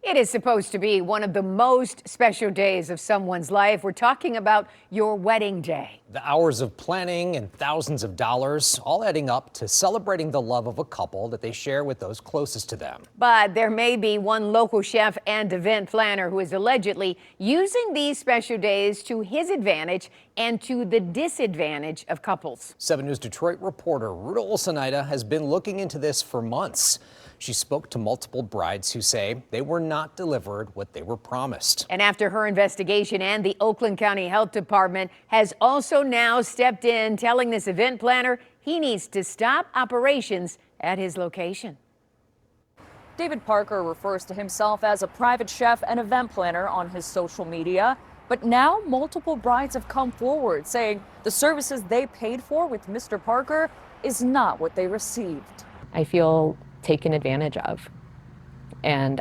It is supposed to be one of the most special days of someone's life. We're talking about your wedding day. The hours of planning and thousands of dollars, all adding up to celebrating the love of a couple that they share with those closest to them. But there may be one local chef and event planner who is allegedly using these special days to his advantage and to the disadvantage of couples. 7 News Detroit reporter Ruta Olsenaida has been looking into this for months. She spoke to multiple brides who say they were not delivered what they were promised. And after her investigation, and the Oakland County Health Department has also now stepped in, telling this event planner he needs to stop operations at his location. David Parker refers to himself as a private chef and event planner on his social media. But now multiple brides have come forward saying the services they paid for with Mr. Parker is not what they received. I feel taken advantage of, and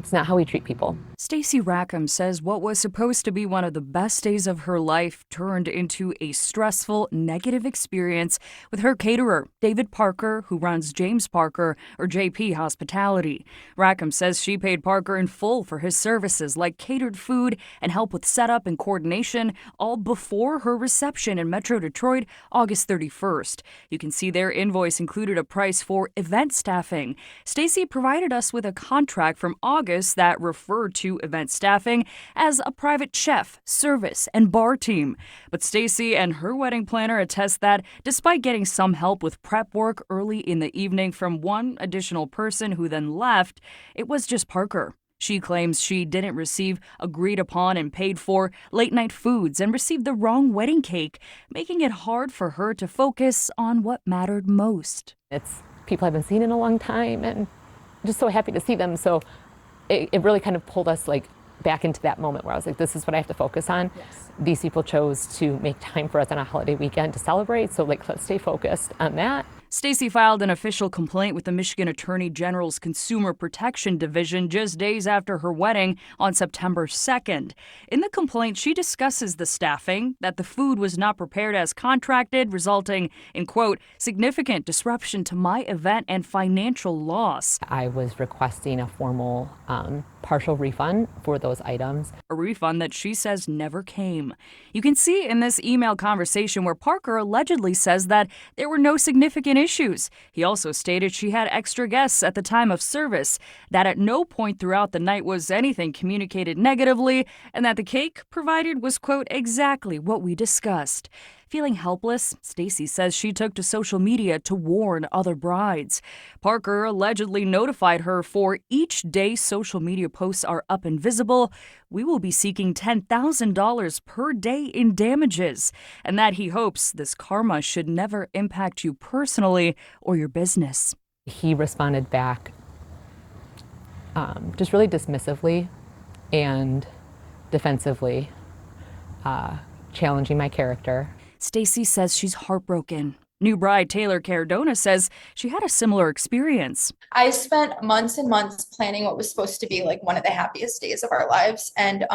it's not how we treat people. Stacy Rackom says what was supposed to be one of the best days of her life turned into a stressful, negative experience with her caterer, David Parker, who runs James Parker, or JP Hospitality. Rackom says she paid Parker in full for his services like catered food and help with setup and coordination, all before her reception in Metro Detroit, August 31st. You can see their invoice included a price for event staffing. Stacy provided us with a contract from August that referred to event staffing as a private chef, service, and bar team. But Stacy and her wedding planner attest that despite getting some help with prep work early in the evening from one additional person who then left, it was just Parker. She claims she didn't receive agreed upon and paid for late-night foods and received the wrong wedding cake, making it hard for her to focus on what mattered most. It's people I've been seeing in a long time, and I'm just so happy to see them. So it really kind of pulled us back into that moment where I was like, this is what I have to focus on. Yes. These people chose to make time for us on a holiday weekend to celebrate, so let's stay focused on that. Stacy filed an official complaint with the Michigan Attorney General's Consumer Protection Division just days after her wedding on September 2nd. In the complaint, she discusses the staffing, that the food was not prepared as contracted, resulting in, quote, significant disruption to my event and financial loss. I was requesting a formal partial refund for those items. A refund that she says never came. You can see in this email conversation where Parker allegedly says that there were no significant issues. He also stated she had extra guests at the time of service, that at no point throughout the night was anything communicated negatively, and that the cake provided was, quote, exactly what we discussed. Feeling helpless, Stacy says she took to social media to warn other brides. Parker allegedly notified her for each day social media posts are up and visible, we will be seeking $10,000 per day in damages, and that he hopes this karma should never impact you personally or your business. He responded back just really dismissively and defensively, challenging my character. Stacy says she's heartbroken. New bride Taylor Caradonna says she had a similar experience. I spent months and months planning what was supposed to be one of the happiest days of our lives, and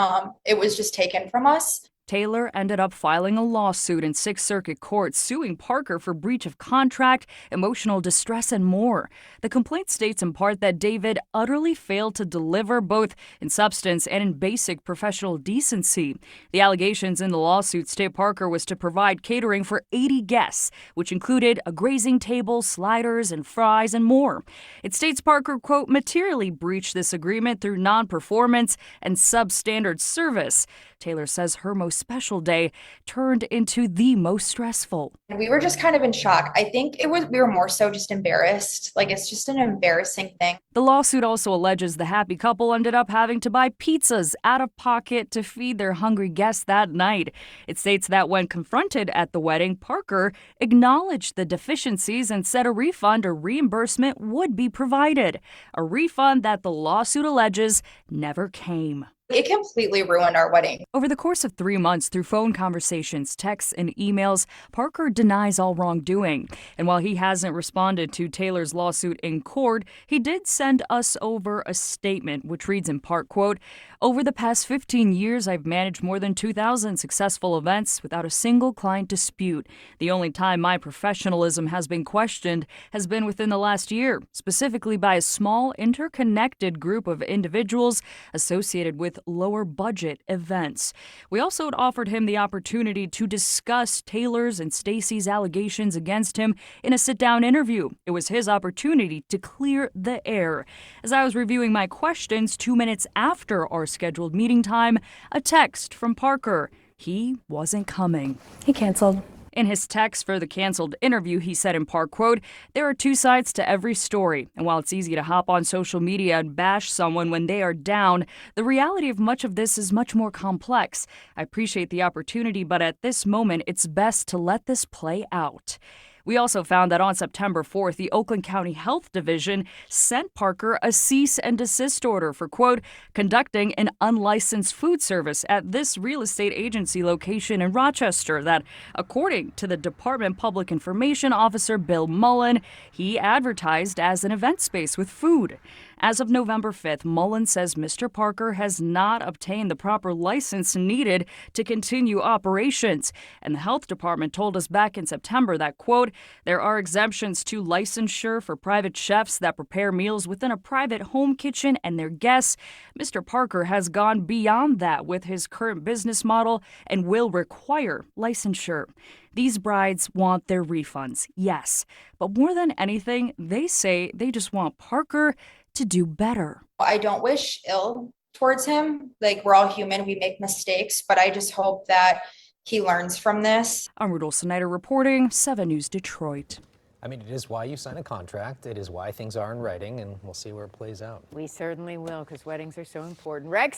it was just taken from us. Taylor ended up filing a lawsuit in Sixth Circuit Court, suing Parker for breach of contract, emotional distress, and more. The complaint states in part that David utterly failed to deliver both in substance and in basic professional decency. The allegations in the lawsuit state Parker was to provide catering for 80 guests, which included a grazing table, sliders, and fries, and more. It states Parker, quote, materially breached this agreement through non-performance and substandard service. Taylor says her most special day turned into the most stressful. We were just kind of in shock. I think we were more so just embarrassed. It's just an embarrassing thing. The lawsuit also alleges the happy couple ended up having to buy pizzas out of pocket to feed their hungry guests that night. It states that when confronted at the wedding, Parker acknowledged the deficiencies and said a refund or reimbursement would be provided. A refund that the lawsuit alleges never came. It completely ruined our wedding. Over the course of 3 months, through phone conversations, texts, and emails, Parker denies all wrongdoing. And while he hasn't responded to Taylor's lawsuit in court, he did send us over a statement, which reads in part, quote, "Over the past 15 years, I've managed more than 2,000 successful events without a single client dispute. The only time my professionalism has been questioned has been within the last year, specifically by a small, interconnected group of individuals associated with lower budget events." We also had offered him the opportunity to discuss Taylor's and Stacy's allegations against him in a sit-down interview. It was his opportunity to clear the air. As I was reviewing my questions 2 minutes after our scheduled meeting time, a text from Parker. He wasn't coming. He canceled. In his text for the canceled interview, he said in part, quote, "There are two sides to every story, and while it's easy to hop on social media and bash someone when they are down, the reality of much of this is much more complex. I appreciate the opportunity, but at this moment, it's best to let this play out." We also found that on September 4th, the Oakland County Health Division sent Parker a cease and desist order for, quote, "conducting an unlicensed food service at this real estate agency location in Rochester that, according to the Department Public Information Officer Bill Mullen, he advertised as an event space with food. As of November 5th, Mullen says Mr. Parker has not obtained the proper license needed to continue operations. And the health department told us back in September that, quote, "There are exemptions to licensure for private chefs that prepare meals within a private home kitchen and their guests. Mr. Parker has gone beyond that with his current business model and will require licensure." These brides want their refunds, yes. But more than anything, they say they just want Parker to do better. I don't wish ill towards him. Like, we're all human, we make mistakes, but I just hope that he learns from this. I'm Rudolph Snyder reporting, 7 News Detroit. I mean, it is why you sign a contract. It is why things are in writing, and we'll see where it plays out. We certainly will, because weddings are so important. Rex?